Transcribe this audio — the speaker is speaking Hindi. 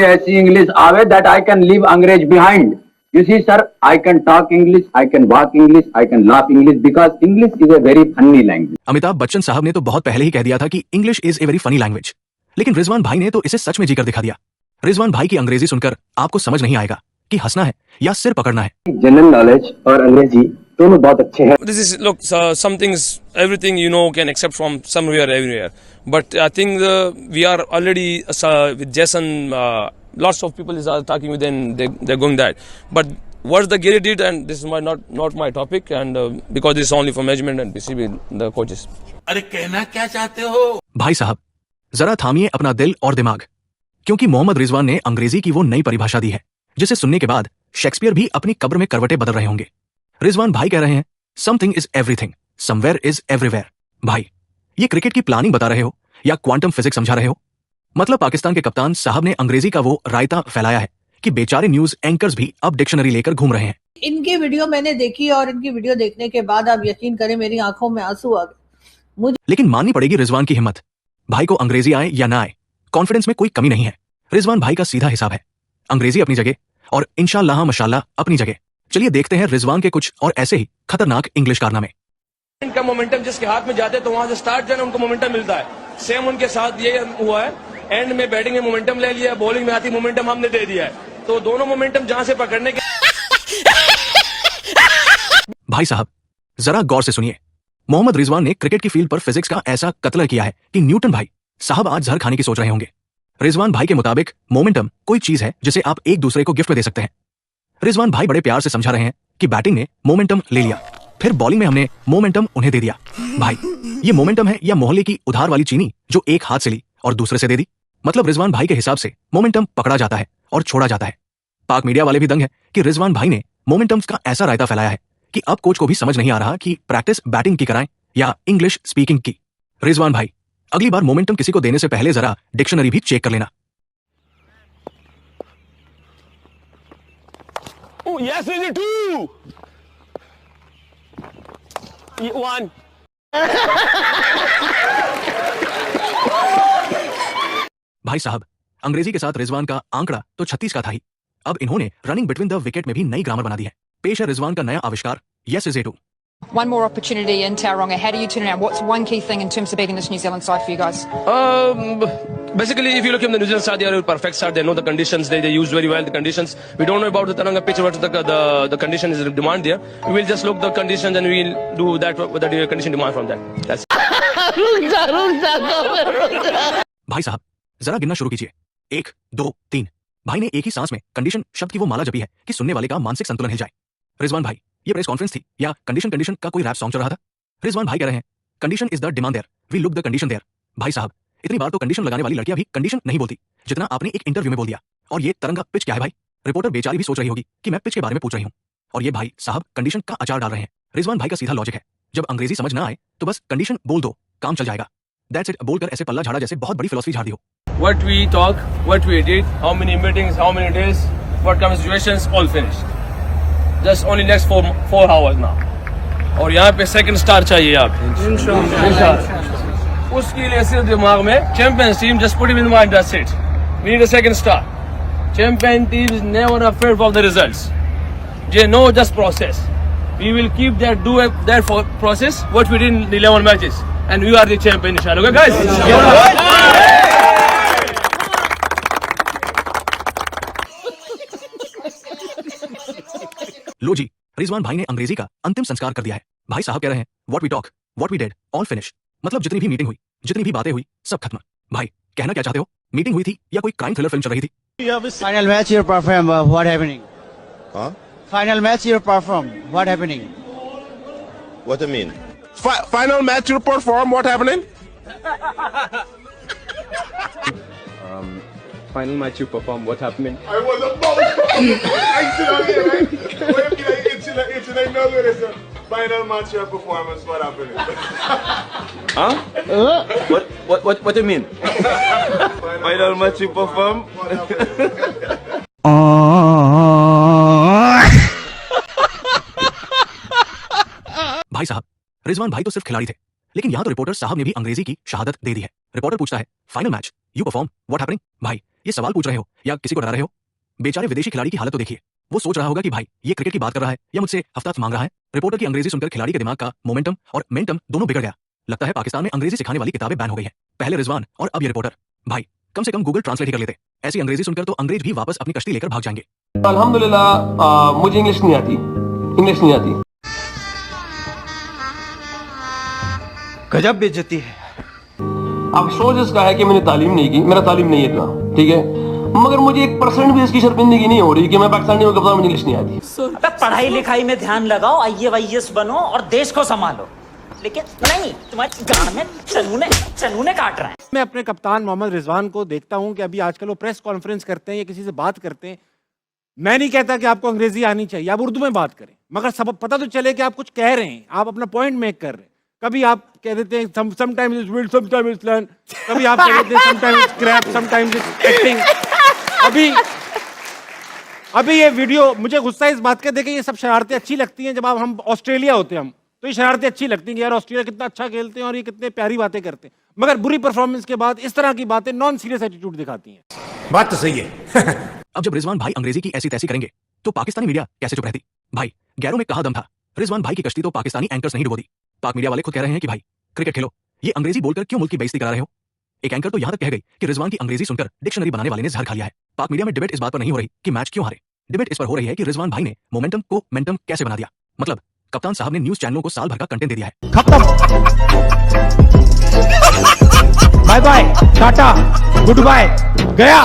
ऐसी इंग्लिश आवे that I can leave अंग्रेज behind. You see, sir, I can talk English, I can walk English, I can laugh English because English is a very funny language. Amitabh Bachchan साहब ने तो बहुत पहले ही कह दिया था कि English is a very funny language, लेकिन रिजवान भाई ने तो इसे सच में जीकर दिखा दिया। रिजवान भाई की अंग्रेजी सुनकर आपको समझ नहीं आएगा कि हंसना है या सिर पकड़ना है। जनरल नॉलेज और अंग्रेजी दोनों बहुत अच्छे हैं। This is look, some things, everything you know can accept from somewhere, everywhere. But I think we are already with Jason. Lots of people are talking with them. They're going that. But what the Gary did, and this is not my topic, and because this is only for management and BCB, the coaches. अरे कहना क्या चाहते हो? भाई साहब जरा थामिए अपना दिल और दिमाग, क्योंकि मोहम्मद रिजवान ने अंग्रेजी की वो नई परिभाषा दी है जिसे सुनने के बाद शेक्सपियर भी अपनी कब्र में करवटें बदल रहे होंगे। रिजवान भाई कह रहे हैं something is everything, somewhere is everywhere. भाई ये क्रिकेट की प्लानिंग बता रहे हो या क्वांटम फिजिक्स समझा रहे हो? मतलब पाकिस्तान के कप्तान साहब ने अंग्रेजी का वो रायता फैलाया है कि बेचारे न्यूज एंकर्स भी अब डिक्शनरी लेकर घूम रहे हैं। इनकी वीडियो मैंने देखी और इनकी वीडियो देखने के बाद आप यकीन करें मेरी आंखों में आंसू आ गए। लेकिन माननी पड़ेगी रिजवान की हिम्मत। भाई को अंग्रेजी आए या ना आए, कॉन्फिडेंस में कोई कमी नहीं है। रिजवान भाई का सीधा हिसाब है, अंग्रेजी अपनी जगह और इंशाअल्लाह माशाअल्लाह अपनी जगह। चलिए देखते हैं रिजवान के कुछ और ऐसे ही खतरनाक इंग्लिश कारनामे। इनका मोमेंटम जिसके हाथ में जाते तो वहां से स्टार्ट जो है उनको मोमेंटम मिलता है। सेम उनके साथ ये हुआ है, एंड में बैटिंग में मोमेंटम ले लिया, बॉलिंग में आती मोमेंटम हमने दे दिया है। तो दोनों मोमेंटम जहां से पकड़ने के भाई साहब जरा गौर से सुनिए, मोहम्मद रिजवान ने क्रिकेट की फील्ड पर फिजिक्स का ऐसा कत्ल किया है कि न्यूटन भाई साहब आज जहर खाने की सोच रहे होंगे। रिजवान भाई के मुताबिक मोमेंटम कोई चीज है जिसे आप एक दूसरे को गिफ्ट में दे सकते हैं। रिजवान भाई बड़े प्यार से समझा रहे हैं कि बैटिंग ने मोमेंटम ले लिया, फिर बॉलिंग में हमने मोमेंटम उन्हें दे दिया। भाई ये मोमेंटम है या मोहल्ले की उधार वाली चीनी जो एक हाथ से ली और दूसरे से दे दी? मतलब रिजवान भाई के हिसाब से मोमेंटम पकड़ा जाता है और छोड़ा जाता है। पाक मीडिया वाले भी दंग है कि रिजवान भाई ने मोमेंटम्स का ऐसा रायता फैलाया है कि अब कोच को भी समझ नहीं आ रहा कि प्रैक्टिस बैटिंग की कराएं या इंग्लिश स्पीकिंग की। रिजवान भाई अगली बार मोमेंटम किसी को देने से पहले जरा डिक्शनरी भी चेक कर लेना। Oh, yes, is it two? One. भाई साहब अंग्रेजी के साथ रिजवान का आंकड़ा तो 36 का था ही, अब इन्होंने रनिंग बिटवीन द विकेट में भी नई ग्रामर बना दी है। पेश है रिजवान का नया आविष्कार, yes is a two. One more opportunity in Tauranga. How do you turn it around? What's one key thing in terms of beating this New Zealand side for you guys? Basically, if you look at the New Zealand side, they are a perfect side. They know the conditions. They use very well the conditions. We don't know about the Tauranga pitch, what the condition is demand there. We will just look the conditions and we will do that what the condition demand from that. That's भाई साहब जरा गिनना शुरू कीजिए, 1 2 3। भाई ने एक ही सांस में कंडीशन शब्द की वो माला जपी है कि सुनने वाले का मानसिक संतुलन हिल जाए। रिजवान भाई ये प्रेस कॉन्फ्रेंस थी या कंडीशन का कोई रैप सॉन्ग चल रहा था? रिजवान भाई कह रहे हैं condition is the demand there, we look the condition there. भाई साहब इतनी बार तो कंडीशन लगाने वाली लड़कियां भी कंडीशन नहीं बोलती जितना आपने एक इंटरव्यू में बोल दिया। और ये तरंगा पिच क्या है भाई? रिपोर्टर बेचारी भी सोच रही होगी कि मैं पिच के बारे में पूछ रही हूँ और ये भाई साहब कंडीशन का अचार डाल रहे हैं। रिजवान भाई का सीधा लॉजिक है, जब अंग्रेजी समझ ना आए तो बस कंडीशन बोल दो, काम चल जाएगा। दैट्स इट बोलकर ऐसे पल्ला झाड़ा जैसे बहुत बड़ी फिलॉसफी झाड़ दी हो। what we talk, what we did, how many meetings, how many days, what kind of situations, all finished. Just only next 4 hours now. और यहाँ पे सेकंड स्टार चाहिए आप इंशाल्लाह। उसके लिए सिर्फ दिमाग में champions team just put him in mind, that's it. We need a second star. Champion team is never afraid of the results. They know just process. We will keep that process what we did in 11 matches and we are the champion inshallah. Okay guys? लो जी रिजवान भाई ने अंग्रेजी का अंतिम संस्कार कर दिया है। भाई साहब कह रहे हैं what we talk, what we did, all finish. मतलब जितनी भी मीटिंग हुई, जितनी भी बातें हुई, सब खत्म। भाई कहना क्या चाहते हो? मीटिंग हुई थी या कोई क्राइम थ्रिलर फिल्म चल रही थी? Final match you perform, what happening? Huh? Final match you perform, what happening? What do you mean? Final match you perform, what happening? Final match you perform, what happening? I was about final match your performance, what happening? Huh? What do you mean? Final match you perform. भाई साहब रिजवान भाई तो सिर्फ खिलाड़ी थे, लेकिन यहाँ तो रिपोर्टर साहब ने भी अंग्रेजी की शहादत दे दी है। रिपोर्टर पूछता है, final match, you perform, what happening? भाई ये सवाल पूछ रहे हो या किसी को डरा रहे हो? बेचारे विदेशी खिलाड़ी की हालत तो देखिए। वो सोच रहा होगा कि भाई ये क्रिकेट की बात कर रहा है या मुझसे हफ्ता मांग रहा है। रिपोर्टर की अंग्रेजी सुनकर खिलाड़ी के दिमाग का मोमेंटम और मेंटम दोनों बिगड़ गया। लगता है पाकिस्तान में अंग्रेजी सिखाने वाली किताबें बैन हो गई है। पहले रिजवान और अब ये रिपोर्टर। भाई कम से कम गूगल ट्रांसलेट ही कर लेते। ऐसी अंग्रेजी सुनकर तो अंग्रेज भी वापस अपनी कश्ती लेकर भाग जाएंगे। अल्हम्दुलिल्लाह मुझे इंग्लिश नहीं आती। गजब बेइज्जती है। अफसोस इसका है कि मैंने तालीम नहीं की, मेरा तालीम नहीं है इतना, ठीक है, मगर मुझे 1% भी इसकी शर्मिंदगी नहीं हो रही कि मैं पाकिस्तानी में कप्तान, मुझे इंग्लिश नहीं आती। अबे पढ़ाई लिखाई में ध्यान लगाओ, IAS बनो और देश को संभालो, लेकिन नहीं, तुम्हारी गांड में चनूने काट रहे हैं। मैं अपने कप्तान मोहम्मद रिजवान को देखता हूं कि अभी आजकल वो प्रेस कॉन्फ्रेंस करते हैं या किसी से बात करते हैं। मैं नहीं कहता कि आपको अंग्रेजी आनी चाहिए, आप उर्दू में बात करें, मगर सब पता तो चले कि आप कुछ कह रहे हैं, आप अपना पॉइंट मेक कर रहे हैं। कभी आप कह देते हैं sometimes it's will, sometimes it's learn, कभी आप कह देते हैं sometimes it's crap, sometimes it's acting. अभी ये वीडियो, मुझे गुस्सा इस बात का देखे, ये सब शरारतें अच्छी लगती हैं जब हम ऑस्ट्रेलिया होते हैं, हम तो ये शरारतें अच्छी लगती हैं कि यार ऑस्ट्रेलिया कितना अच्छा खेलते हैं और ये कितने प्यारी बातें करते हैं, मगर बुरी परफॉर्मेंस के बाद इस तरह की बातें नॉन सीरियस एटीट्यूड दिखाती हैं। बात तो सही है। अब जब रिजवान भाई अंग्रेजी की ऐसी तैसी करेंगे तो पाकिस्तानी मीडिया कैसे चुप रहती? भाई गैरों में कहा दम था, रिजवान भाई की कश्ती तो पाकिस्तानी एंकर्स नहीं डुबो दी। पाक मीडिया वाले खुद कह रहे हैं कि भाई क्रिकेट खेलो, ये अंग्रेजी बोलकर क्यों मुल्क की बेइज्जती करा रहे हो? एक एंकर तो यहां तक कह गई कि रिजवान की अंग्रेजी सुनकर डिक्शनरी बनाने वाले ने जहर खा लिया है। पाक मीडिया में डिबेट इस बात पर नहीं हो रही कि मैच क्यों हारे, डिबेट इस पर हो रही है कि रिजवान भाई ने मोमेंटम को मेंटम कैसे बना दिया। मतलब कप्तान साहब ने न्यूज चैनलों को साल भर का कंटेंट दे दिया है। खत्म। Bye bye, tata, goodbye, गया।